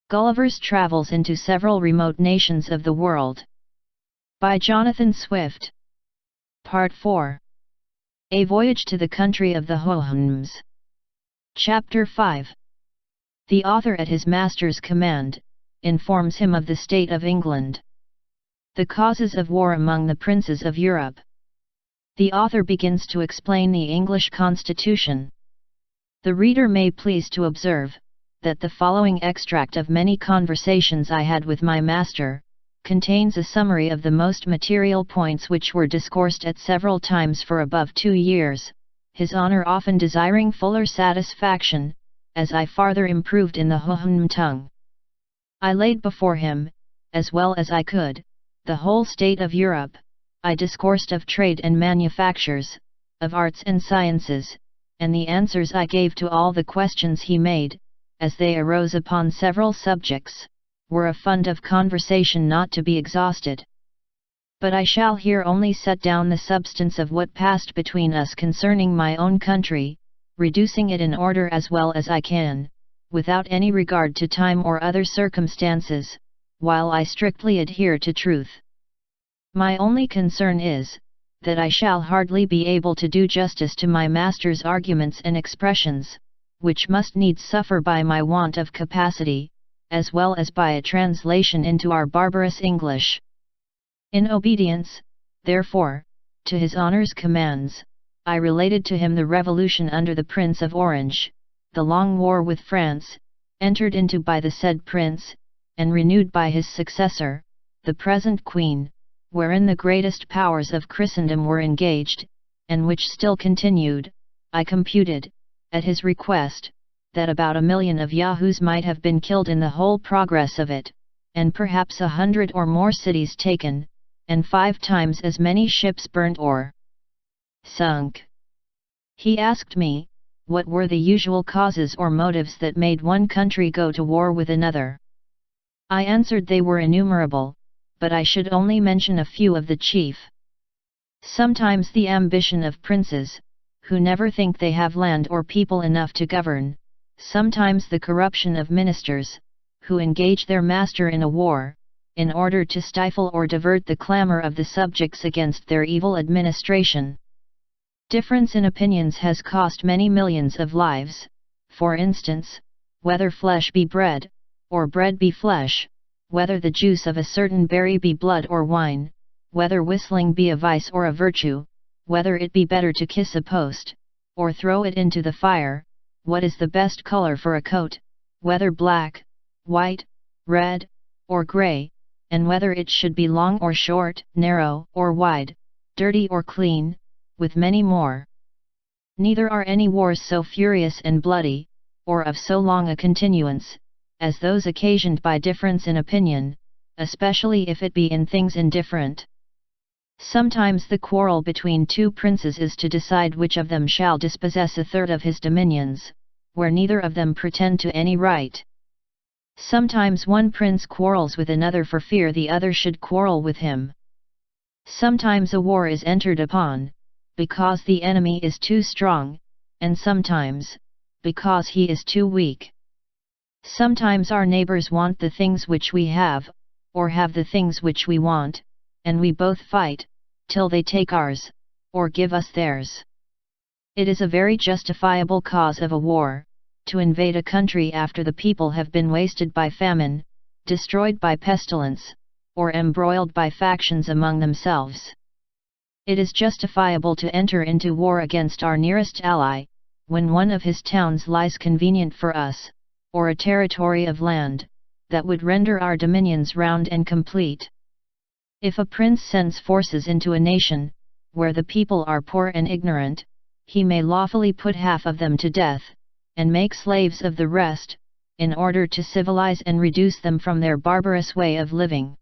Gulliver's Travels into Several Remote Nations of the World. By Jonathan Swift. Part 4. A Voyage to the Country of the Houyhnhnms. Chapter 5. The author at his master's command, informs him of the state of England. The causes of war among the princes of Europe. The author begins to explain the English Constitution. The reader may please to observe, that the following extract of many conversations I had with my master, contains a summary of the most material points which were discoursed at several times for above 2 years, his honour often desiring fuller satisfaction, as I farther improved in the Houyhnhnm tongue. I laid before him, as well as I could, the whole state of Europe. I discoursed of trade and manufactures, of arts and sciences, and the answers I gave to all the questions he made, as they arose upon several subjects, were a fund of conversation not to be exhausted. But I shall here only set down the substance of what passed between us concerning my own country, reducing it in order as well as I can, without any regard to time or other circumstances, while I strictly adhere to truth. My only concern is, that I shall hardly be able to do justice to my master's arguments and expressions, which must needs suffer by my want of capacity, as well as by a translation into our barbarous English. In obedience, therefore, to his honour's commands, I related to him the revolution under the Prince of Orange, the long war with France, entered into by the said prince, and renewed by his successor, the present Queen, wherein the greatest powers of Christendom were engaged, and which still continued. I computed, at his request, that about 1 million of Yahoos might have been killed in the whole progress of it, and perhaps 100 or more cities taken, and 5 times as many ships burnt or sunk. He asked me, what were the usual causes or motives that made one country go to war with another? I answered they were innumerable, but I should only mention a few of the chief. Sometimes the ambition of princes, who never think they have land or people enough to govern, sometimes the corruption of ministers, who engage their master in a war, in order to stifle or divert the clamour of the subjects against their evil administration. Difference in opinions has cost many millions of lives, for instance, whether flesh be bread, or bread be flesh, whether the juice of a certain berry be blood or wine, whether whistling be a vice or a virtue, whether it be better to kiss a post, or throw it into the fire, what is the best colour for a coat, whether black, white, red, or grey, and whether it should be long or short, narrow or wide, dirty or clean, with many more. Neither are any wars so furious and bloody, or of so long a continuance, as those occasioned by difference in opinion, especially if it be in things indifferent. Sometimes the quarrel between 2 princes is to decide which of them shall dispossess 1/3 of his dominions, where neither of them pretend to any right. Sometimes one prince quarrels with another for fear the other should quarrel with him. Sometimes a war is entered upon, because the enemy is too strong, and sometimes, because he is too weak. Sometimes our neighbours want the things which we have, or have the things which we want, and we both fight, till they take ours, or give us theirs. It is a very justifiable cause of a war, to invade a country after the people have been wasted by famine, destroyed by pestilence, or embroiled by factions among themselves. It is justifiable to enter into war against our nearest ally, when one of his towns lies convenient for us, or a territory of land, that would render our dominions round and complete. If a prince sends forces into a nation, where the people are poor and ignorant, he may lawfully put half of them to death, and make slaves of the rest, in order to civilize and reduce them from their barbarous way of living.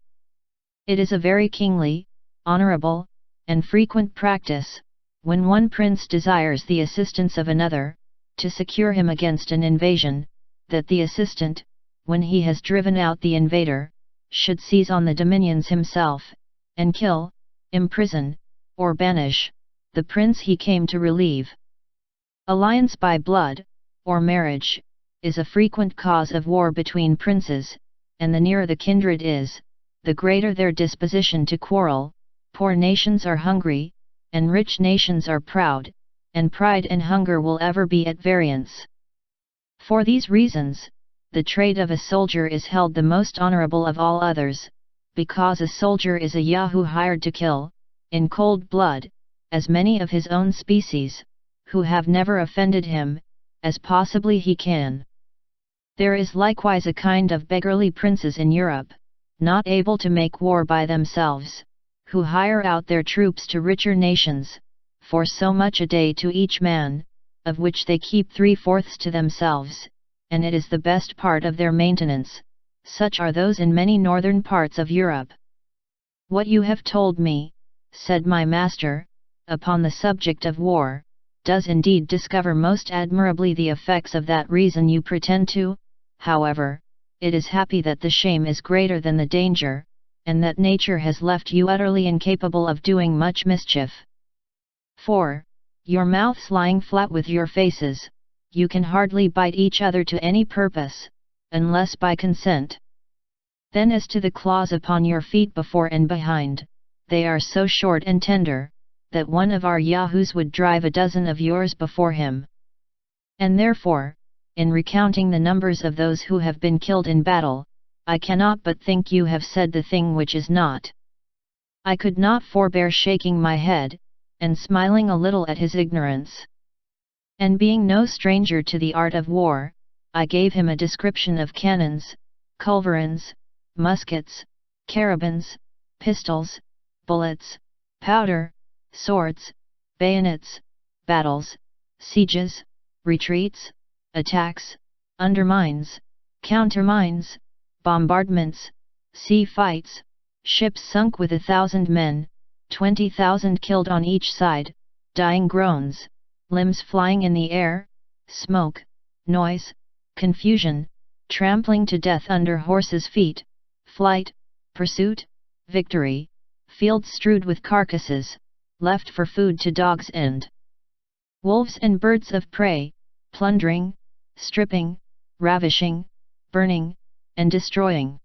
It is a very kingly, honourable, and frequent practice, when one prince desires the assistance of another, to secure him against an invasion, that the assistant, when he has driven out the invader, should seize on the dominions himself, and kill, imprison, or banish, the prince he came to relieve. Alliance by blood, or marriage, is a frequent cause of war between princes, and the nearer the kindred is, the greater their disposition to quarrel. Poor nations are hungry, and rich nations are proud, and pride and hunger will ever be at variance. For these reasons, the trade of a soldier is held the most honorable of all others, because a soldier is a Yahoo hired to kill, in cold blood, as many of his own species, who have never offended him, as possibly he can. There is likewise a kind of beggarly princes in Europe, not able to make war by themselves, who hire out their troops to richer nations, for so much a day to each man, of which they keep 3/4 to themselves, and it is the best part of their maintenance. Such are those in many northern parts of Europe. What you have told me, said my master, upon the subject of war, does indeed discover most admirably the effects of that reason you pretend to. However, it is happy that the shame is greater than the danger, and that nature has left you utterly incapable of doing much mischief. For, your mouths lying flat with your faces, you can hardly bite each other to any purpose, unless by consent. Then as to the claws upon your feet before and behind, they are so short and tender, that one of our Yahoos would drive a dozen of yours before him. And therefore, in recounting the numbers of those who have been killed in battle, I cannot but think you have said the thing which is not. I could not forbear shaking my head, and smiling a little at his ignorance. And being no stranger to the art of war, I gave him a description of cannons, culverins, muskets, carabines, pistols, bullets, powder, swords, bayonets, battles, sieges, retreats, attacks, undermines, countermines, bombardments, sea fights, ships sunk with 1,000 men, 20,000 killed on each side, dying groans, limbs flying in the air, smoke, noise, confusion, trampling to death under horses' feet, flight, pursuit, victory, fields strewed with carcasses, left for food to dogs and wolves and birds of prey, plundering, stripping, ravishing, burning, and destroying.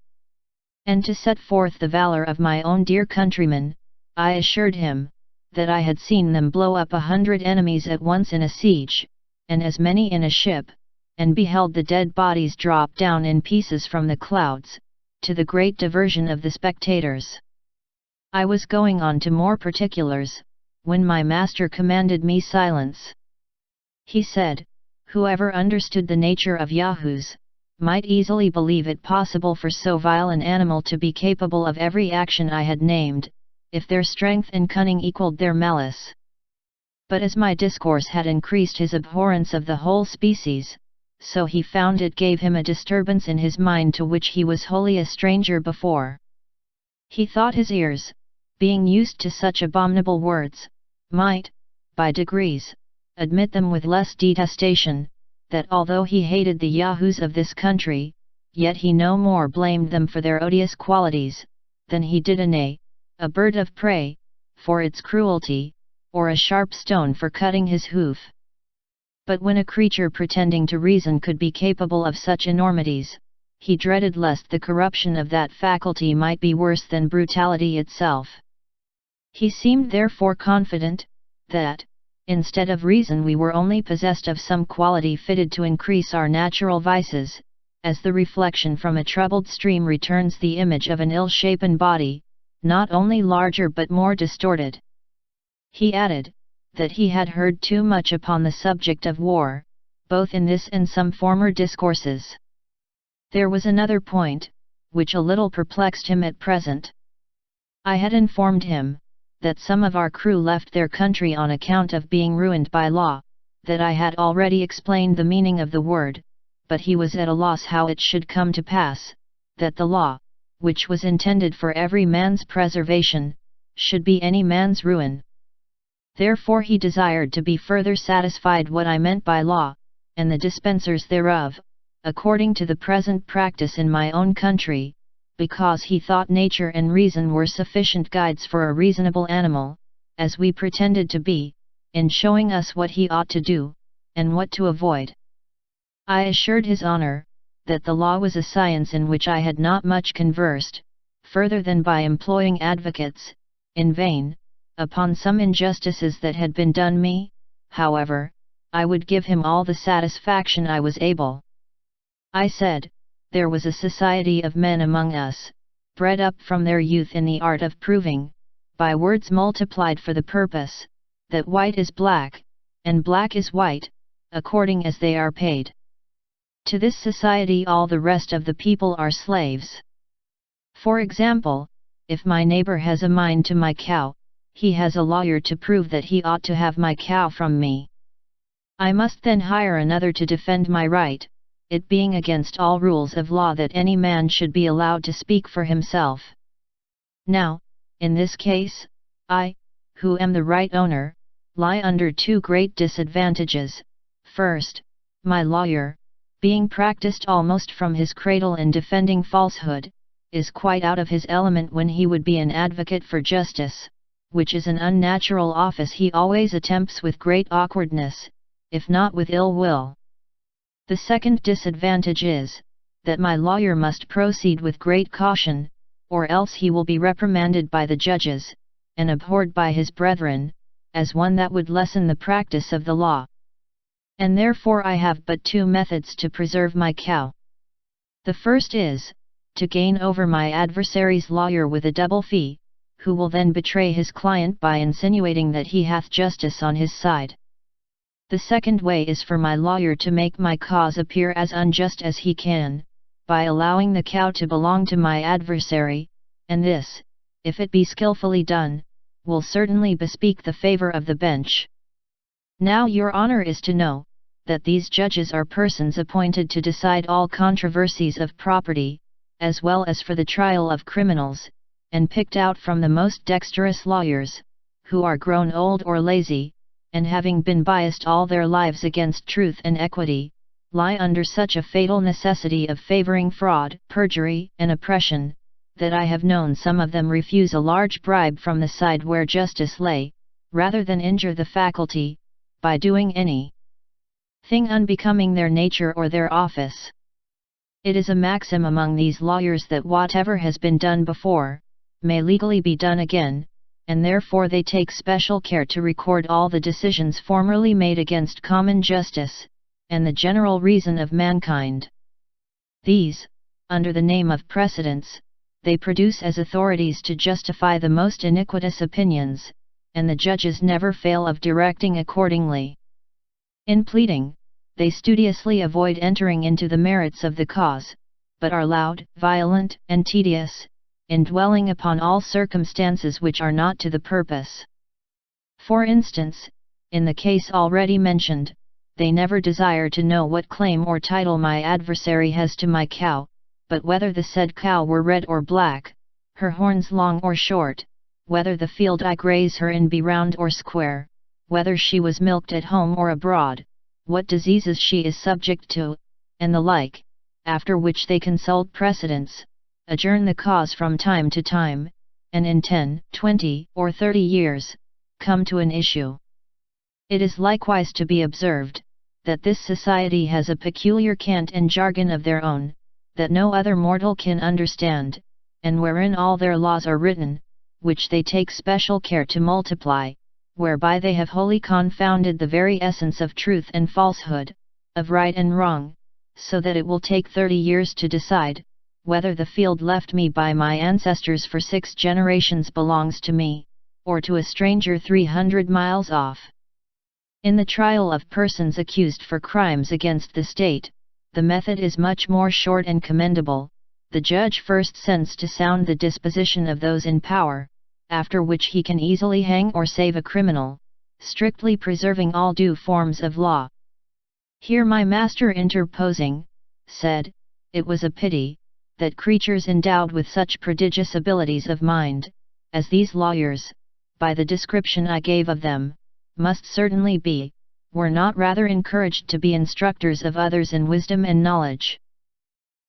And to set forth the valor of my own dear countrymen, I assured him, that I had seen them blow up 100 enemies at once in a siege, and as many in a ship, and beheld the dead bodies drop down in pieces from the clouds, to the great diversion of the spectators. I was going on to more particulars, when my master commanded me silence. He said, whoever understood the nature of Yahoos, might easily believe it possible for so vile an animal to be capable of every action I had named, if their strength and cunning equalled their malice. But as my discourse had increased his abhorrence of the whole species, so he found it gave him a disturbance in his mind to which he was wholly a stranger before. He thought his ears, being used to such abominable words, might, by degrees, admit them with less detestation, that although he hated the Yahoos of this country, yet he no more blamed them for their odious qualities, than he did a bird of prey, for its cruelty, or a sharp stone for cutting his hoof. But when a creature pretending to reason could be capable of such enormities, he dreaded lest the corruption of that faculty might be worse than brutality itself. He seemed therefore confident, that, instead of reason we were only possessed of some quality fitted to increase our natural vices, as the reflection from a troubled stream returns the image of an ill-shapen body, not only larger but more distorted. He added, that he had heard too much upon the subject of war, both in this and some former discourses. There was another point, which a little perplexed him at present. I had informed him, that some of our crew left their country on account of being ruined by law, that I had already explained the meaning of the word, but he was at a loss how it should come to pass, that the law, which was intended for every man's preservation, should be any man's ruin. Therefore he desired to be further satisfied what I meant by law, and the dispensers thereof, according to the present practice in my own country, because he thought nature and reason were sufficient guides for a reasonable animal, as we pretended to be, in showing us what he ought to do, and what to avoid. I assured his honor, that the law was a science in which I had not much conversed, further than by employing advocates, in vain, upon some injustices that had been done me. However, I would give him all the satisfaction I was able. I said, there was a society of men among us, bred up from their youth in the art of proving, by words multiplied for the purpose, that white is black, and black is white, according as they are paid. To this society all the rest of the people are slaves. For example, if my neighbor has a mind to my cow, he has a lawyer to prove that he ought to have my cow from me. I must then hire another to defend my right, it being against all rules of law that any man should be allowed to speak for himself. Now, in this case, I, who am the right owner, lie under two great disadvantages. First, my lawyer, being practiced almost from his cradle in defending falsehood, is quite out of his element when he would be an advocate for justice, which is an unnatural office he always attempts with great awkwardness, if not with ill will. The second disadvantage is, that my lawyer must proceed with great caution, or else he will be reprimanded by the judges, and abhorred by his brethren, as one that would lessen the practice of the law. And therefore I have but two methods to preserve my cow. The first is, to gain over my adversary's lawyer with a double fee, who will then betray his client by insinuating that he hath justice on his side. The second way is for my lawyer to make my cause appear as unjust as he can, by allowing the cow to belong to my adversary, and this, if it be skillfully done, will certainly bespeak the favor of the bench. Now your honor is to know, that these judges are persons appointed to decide all controversies of property, as well as for the trial of criminals, and picked out from the most dexterous lawyers, who are grown old or lazy, and having been biased all their lives against truth and equity, lie under such a fatal necessity of favoring fraud, perjury, and oppression, that I have known some of them refuse a large bribe from the side where justice lay, rather than injure the faculty, by doing any thing unbecoming their nature or their office. It is a maxim among these lawyers that whatever has been done before, may legally be done again, and therefore they take special care to record all the decisions formerly made against common justice, and the general reason of mankind. These, under the name of precedents, they produce as authorities to justify the most iniquitous opinions, and the judges never fail of directing accordingly. In pleading, they studiously avoid entering into the merits of the cause, but are loud, violent, and tedious, in dwelling upon all circumstances which are not to the purpose. For instance, in the case already mentioned, they never desire to know what claim or title my adversary has to my cow, but whether the said cow were red or black, her horns long or short, whether the field I graze her in be round or square, whether she was milked at home or abroad, what diseases she is subject to, and the like, after which they consult precedents, adjourn the cause from time to time, and in 10, 20, or 30 years, come to an issue. It is likewise to be observed, that this society has a peculiar cant and jargon of their own, that no other mortal can understand, and wherein all their laws are written, which they take special care to multiply, whereby they have wholly confounded the very essence of truth and falsehood, of right and wrong, so that it will take 30 years to decide, whether the field left me by my ancestors for 6 generations belongs to me, or to a stranger 300 miles off. In the trial of persons accused for crimes against the state, the method is much more short and commendable. The judge first sends to sound the disposition of those in power, after which he can easily hang or save a criminal, strictly preserving all due forms of law. Here my master interposing, said, it was a pity, that creatures endowed with such prodigious abilities of mind, as these lawyers, by the description I gave of them, must certainly be, were not rather encouraged to be instructors of others in wisdom and knowledge.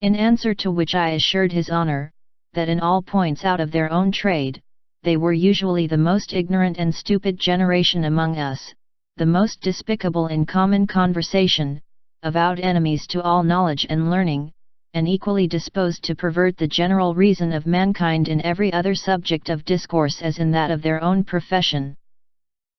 In answer to which I assured his honor, that in all points out of their own trade, they were usually the most ignorant and stupid generation among us, the most despicable in common conversation, avowed enemies to all knowledge and learning, and equally disposed to pervert the general reason of mankind in every other subject of discourse as in that of their own profession.